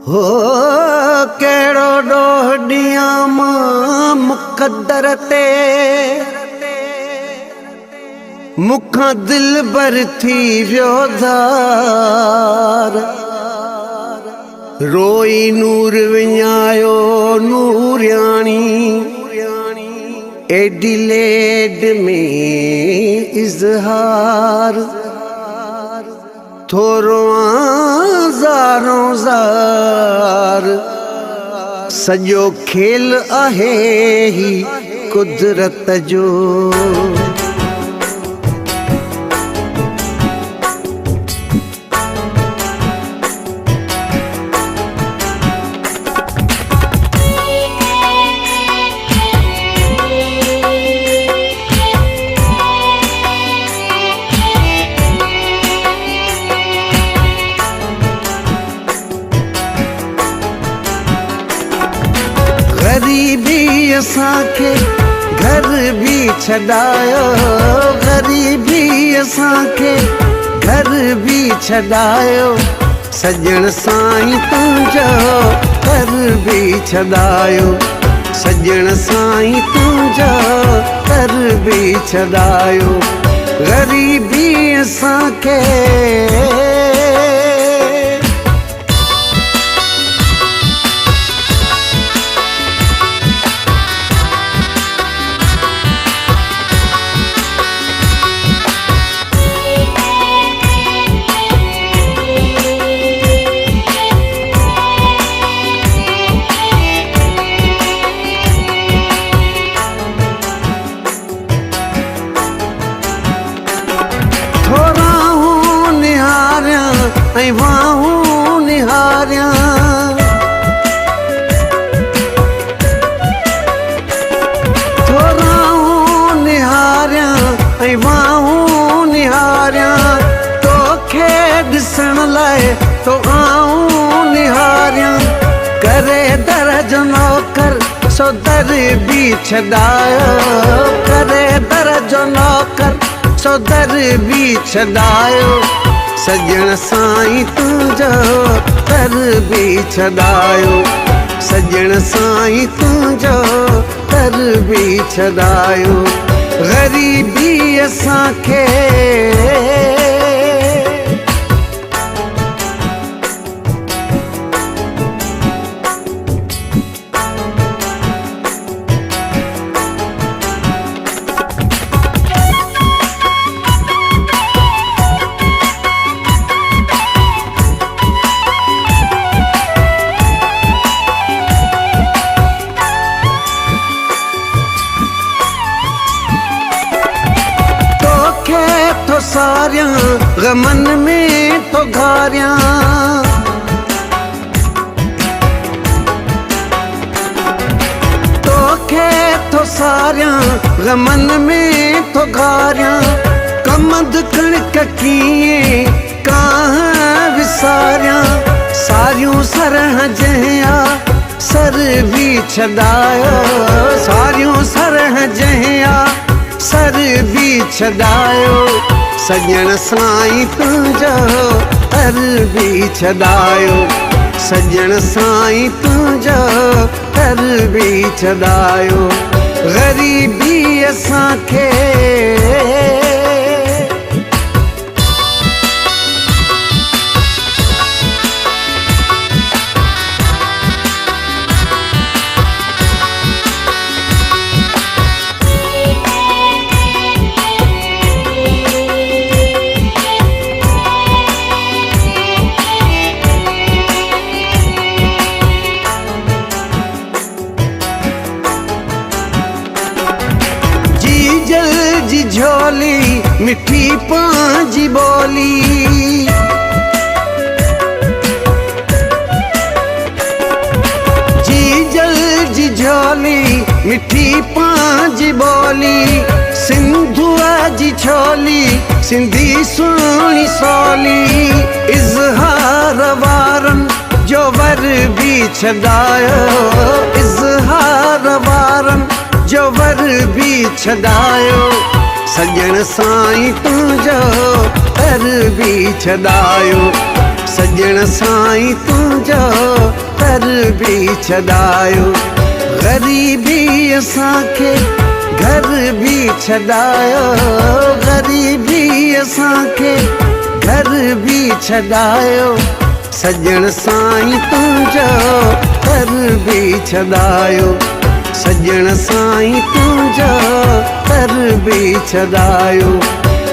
हो केड़ो डोहडिया मां मुकद्दर ते मुखा दिल बर थी व्योधार रोई नूर विञायो नूरियाणी एडिलेड में इज़हार थोरो ज़ारों ज़ार सॼो खेल आहे ही कुदरत जो। गरीबी असांखे घर भी छॾायो, गरीबी असांखे घर भी छॾायो, सजण साईं तुंहिंजो घर भी छॾायो, सजण साईं तुंहिंजो घर भी छॾायो। गरीबी असांखे ऐं वाहूं निहारियां, थोराऊं निहारियां ऐं वाहूं निहारियां, तोखे ॾिसण लाइ तो आऊं निहारियां, करे दर जो नौकर सो दर भी छॾायो, करे दर जो नौकर सो दर भी छॾायो, सजण साईं तुंहिंजो घर भी छॾायो, सजण साईं तुंहिंजो घर भी छॾायो। गरीबी असांखे तो सारियां गमन में तो घारियां, तोखे तो सारियां गमन में तो घारियां, कमद कणिक कीअं काह विसारियां, सारियूं सरह जहिया सर भी छॾायो, सारियूं सरह जहिया सर भी छॾायो, सजण साईं तुंहिंजो घर भी छॾायो, सजण साईं तुंहिंजो घर भी छॾायो। गरीबी असांखे जी झोली मिठी पांजी बोली, जी जल जी झोली मिठी पांजी बोली, सिंधुआ जी छोली सिंधी सुहिणी सोली, इज़हार वारन जो वर भी छॾायो, इज़हार वारन जो वर भी छॾायो, सजण साईं तुंहिंजो घर भी छॾायो, सजण साईं तुंहिंजो घर भी छॾायो, ग़रीबी असांखे घर भी छॾायो, ग़रीबी असांखे घर भी छॾायो, सजण साईं तुंहिंजो घर भी छॾायो, सजण साईं तुंहिंजो घर भी छॾायो,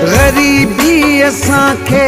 ग़रीबी असांखे